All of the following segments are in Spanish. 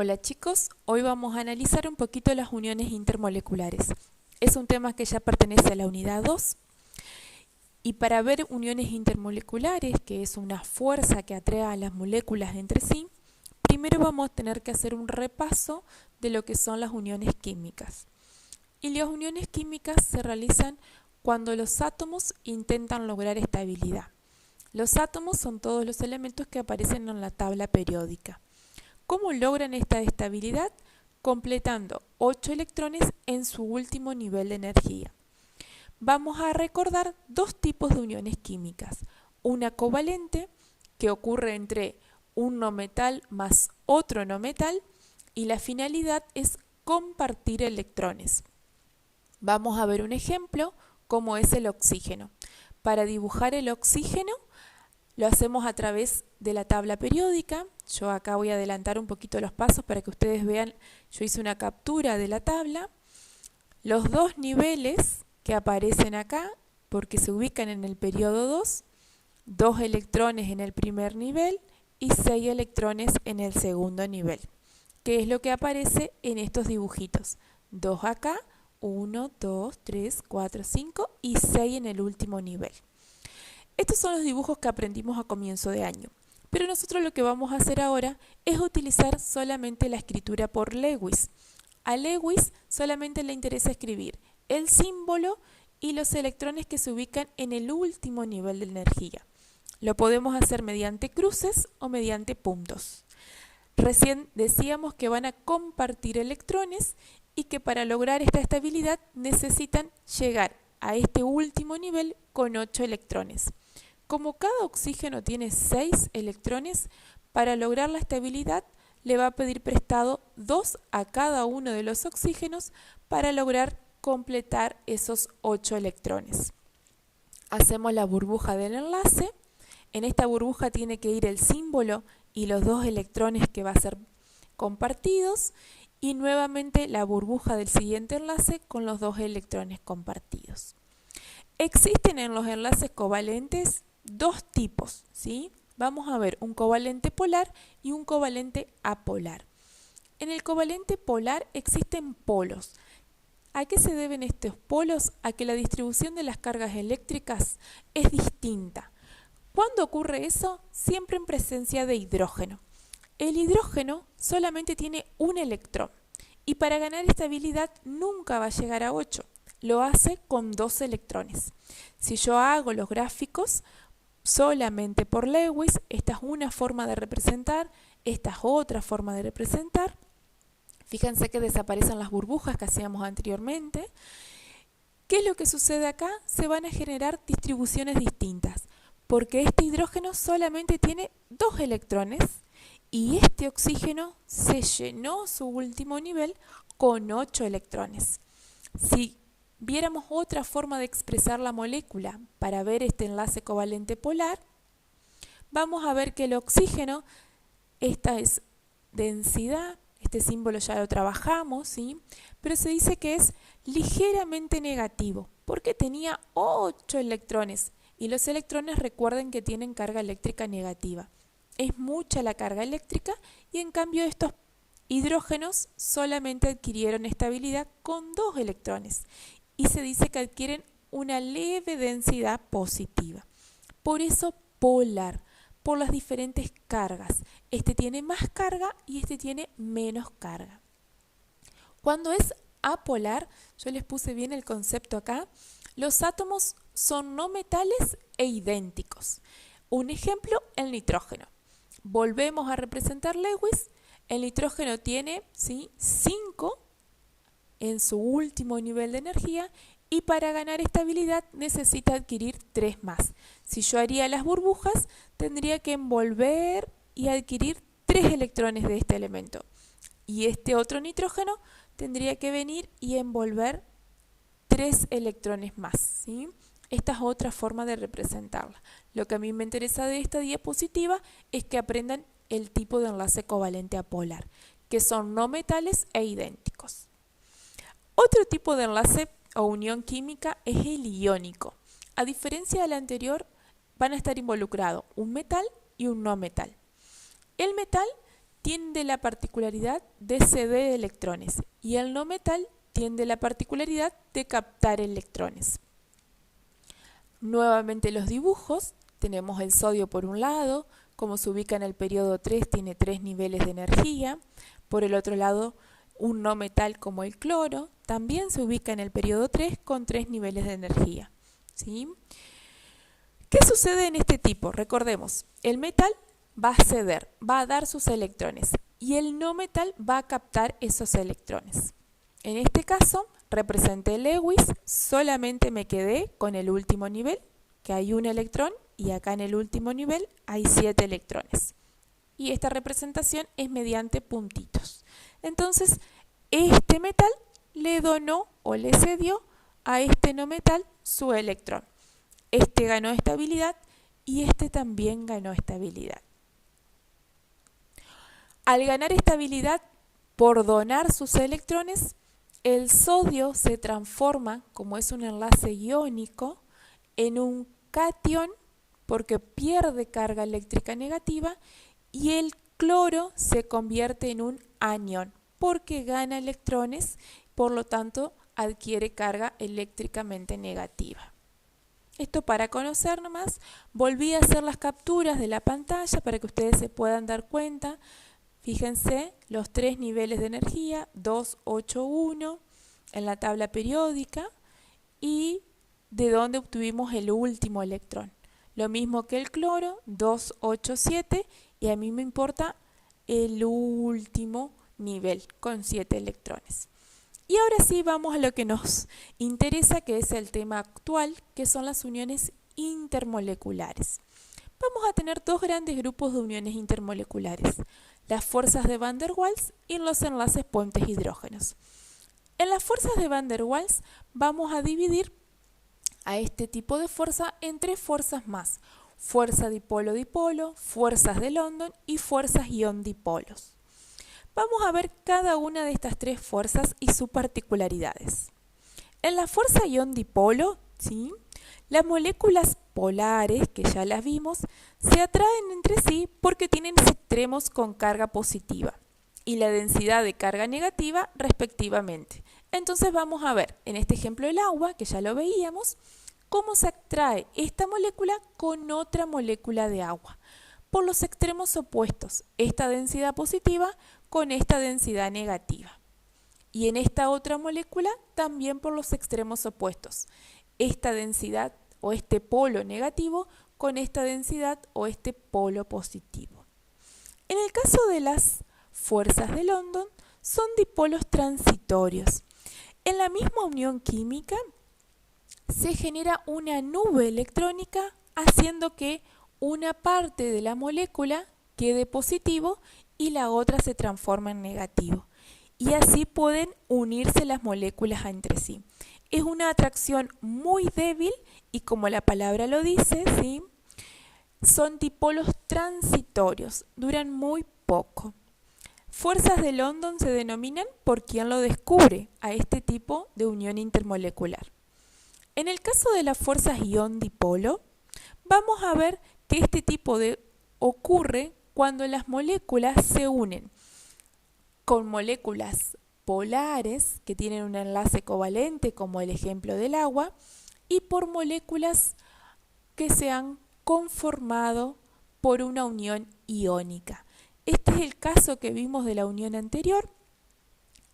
Hola chicos, hoy vamos a analizar un poquito las uniones intermoleculares. Es un tema que ya pertenece a la unidad 2 y para ver uniones intermoleculares, que es una fuerza que atrae a las moléculas entre sí, primero vamos a tener que hacer un repaso de lo que son las uniones químicas. Y las uniones químicas se realizan cuando los átomos intentan lograr estabilidad. Los átomos son todos los elementos que aparecen en la tabla periódica. ¿Cómo logran esta estabilidad? Completando 8 electrones en su último nivel de energía. Vamos a recordar dos tipos de uniones químicas. Una covalente, que ocurre entre un no metal más otro no metal, y la finalidad es compartir electrones. Vamos a ver un ejemplo, como es el oxígeno. Para dibujar el oxígeno, lo hacemos a través de la tabla periódica. Yo acá voy a adelantar un poquito los pasos para que ustedes vean. Yo hice una captura de la tabla. Los dos niveles que aparecen acá, porque se ubican en el periodo 2, 2 electrones en el primer nivel y 6 electrones en el segundo nivel. ¿Qué es lo que aparece en estos dibujitos? 2 acá, 1, 2, 3, 4, 5 y 6 en el último nivel. Estos son los dibujos que aprendimos a comienzo de año, pero nosotros lo que vamos a hacer ahora es utilizar solamente la escritura por Lewis. A Lewis solamente le interesa escribir el símbolo y los electrones que se ubican en el último nivel de energía. Lo podemos hacer mediante cruces o mediante puntos. Recién decíamos que van a compartir electrones y que para lograr esta estabilidad necesitan llegar a este último nivel con 8 electrones. Como cada oxígeno tiene 6 electrones, para lograr la estabilidad le va a pedir prestado 2 a cada uno de los oxígenos para lograr completar esos 8 electrones. Hacemos la burbuja del enlace. En esta burbuja tiene que ir el símbolo y los 2 electrones que va a ser compartidos, y nuevamente la burbuja del siguiente enlace con los 2 electrones compartidos. Existen en los enlaces covalentes dos tipos, ¿sí? Vamos a ver un covalente polar y un covalente apolar. En el covalente polar existen polos. ¿A qué se deben estos polos? A que la distribución de las cargas eléctricas es distinta. ¿Cuándo ocurre eso? Siempre en presencia de hidrógeno. El hidrógeno solamente tiene un electrón y para ganar estabilidad nunca va a llegar a 8. Lo hace con 2 electrones. Si yo hago los gráficos solamente por Lewis, esta es una forma de representar, esta es otra forma de representar. Fíjense que desaparecen las burbujas que hacíamos anteriormente. ¿Qué es lo que sucede acá? Se van a generar distribuciones distintas, porque este hidrógeno solamente tiene 2 electrones y este oxígeno se llenó su último nivel con 8 electrones. Si viéramos otra forma de expresar la molécula para ver este enlace covalente polar, vamos a ver que el oxígeno, esta es densidad, este símbolo ya lo trabajamos, ¿sí? Pero se dice que es ligeramente negativo, porque tenía 8 electrones, y los electrones recuerden que tienen carga eléctrica negativa. Es mucha la carga eléctrica, y en cambio estos hidrógenos solamente adquirieron estabilidad con 2 electrones, y se dice que adquieren una leve densidad positiva. Por eso polar, por las diferentes cargas. Este tiene más carga y este tiene menos carga. Cuando es apolar, yo les puse bien el concepto acá, los átomos son no metales e idénticos. Un ejemplo, el nitrógeno. Volvemos a representar Lewis. El nitrógeno tiene 5 en su último nivel de energía y para ganar estabilidad necesita adquirir 3 más. Si yo haría las burbujas, tendría que envolver y adquirir 3 electrones de este elemento. Y este otro nitrógeno tendría que venir y envolver 3 electrones más, ¿sí? Esta es otra forma de representarla. Lo que a mí me interesa de esta diapositiva es que aprendan el tipo de enlace covalente apolar, que son no metales e idénticos. Otro tipo de enlace o unión química es el iónico. A diferencia del anterior, van a estar involucrados un metal y un no metal. El metal tiene la particularidad de ceder electrones y el no metal tiene la particularidad de captar electrones. Nuevamente los dibujos, tenemos el sodio por un lado, como se ubica en el periodo 3 tiene 3 niveles de energía, por el otro lado un no metal como el cloro, también se ubica en el periodo 3 con 3 niveles de energía, ¿sí? ¿Qué sucede en este tipo? Recordemos, el metal va a ceder, va a dar sus electrones y el no metal va a captar esos electrones. En este caso, representé Lewis, solamente me quedé con el último nivel, que hay un electrón, y acá en el último nivel hay 7 electrones. Y esta representación es mediante puntitos. Entonces, este metal le donó o le cedió a este no metal su electrón. Este ganó estabilidad y este también ganó estabilidad. Al ganar estabilidad por donar sus electrones, el sodio se transforma, como es un enlace iónico, en un catión porque pierde carga eléctrica negativa y el cloro se convierte en un anión porque gana electrones, por lo tanto adquiere carga eléctricamente negativa. Esto para conocer nomás, volví a hacer las capturas de la pantalla para que ustedes se puedan dar cuenta. Fíjense los 3 niveles de energía, 2, 8, 1 en la tabla periódica y de dónde obtuvimos el último electrón. Lo mismo que el cloro, 2, 8, 7 y a mí me importa el último nivel con 7 electrones. Y ahora sí vamos a lo que nos interesa, que es el tema actual, que son las uniones intermoleculares. Vamos a tener dos grandes grupos de uniones intermoleculares, las fuerzas de Van der Waals y los enlaces puentes hidrógenos. En las fuerzas de Van der Waals vamos a dividir a este tipo de fuerza en 3 fuerzas más: fuerza dipolo-dipolo, fuerzas de London y fuerzas ion-dipolos. Vamos a ver cada una de estas 3 fuerzas y sus particularidades. En la fuerza ion-dipolo, ¿sí?, las moléculas polares, que ya las vimos, se atraen entre sí porque tienen extremos con carga positiva y la densidad de carga negativa respectivamente. Entonces vamos a ver, en este ejemplo el agua, que ya lo veíamos, cómo se atrae esta molécula con otra molécula de agua por los extremos opuestos, esta densidad positiva con esta densidad negativa. Y en esta otra molécula también por los extremos opuestos, esta densidad o este polo negativo con esta densidad o este polo positivo. En el caso de las fuerzas de London, son dipolos transitorios. En la misma unión química se genera una nube electrónica haciendo que una parte de la molécula quede positivo y la otra se transforma en negativo. Y así pueden unirse las moléculas entre sí. Es una atracción muy débil y, como la palabra lo dice, ¿sí?, son dipolos transitorios, duran muy poco. Fuerzas de London se denominan por quien lo descubre a este tipo de unión intermolecular. En el caso de las fuerzas ion-dipolo, vamos a ver que este tipo ocurre cuando las moléculas se unen con moléculas polares que tienen un enlace covalente, como el ejemplo del agua, y por moléculas que se han conformado por una unión iónica. Este es el caso que vimos de la unión anterior.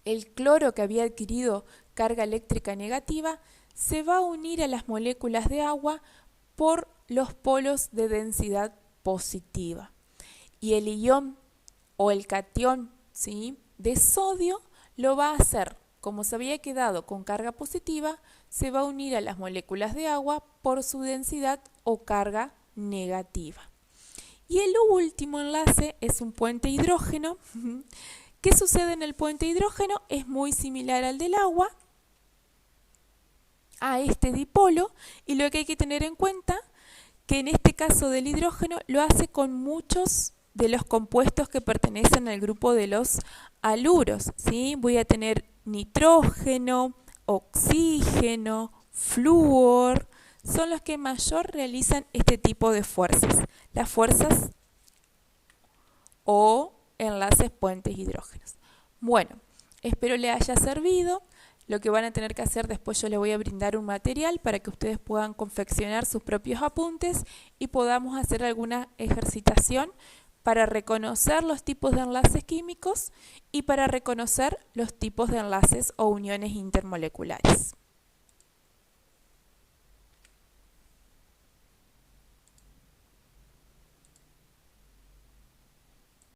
El cloro, que había adquirido carga eléctrica negativa, se va a unir a las moléculas de agua por los polos de densidad positiva. Y el ion o el catión, ¿sí?, de sodio lo va a hacer, como se había quedado con carga positiva, se va a unir a las moléculas de agua por su densidad o carga negativa. Y el último enlace es un puente hidrógeno. ¿Qué sucede en el puente hidrógeno? Es muy similar al del agua, a este dipolo, y lo que hay que tener en cuenta que en este caso del hidrógeno lo hace con muchos de los compuestos que pertenecen al grupo de los haluros, ¿sí? Voy a tener nitrógeno, oxígeno, flúor, son los que mayor realizan este tipo de fuerzas. Las fuerzas O enlaces puentes hidrógenos. Bueno, espero les haya servido. Lo que van a tener que hacer después, yo les voy a brindar un material para que ustedes puedan confeccionar sus propios apuntes y podamos hacer alguna ejercitación para reconocer los tipos de enlaces químicos y para reconocer los tipos de enlaces o uniones intermoleculares.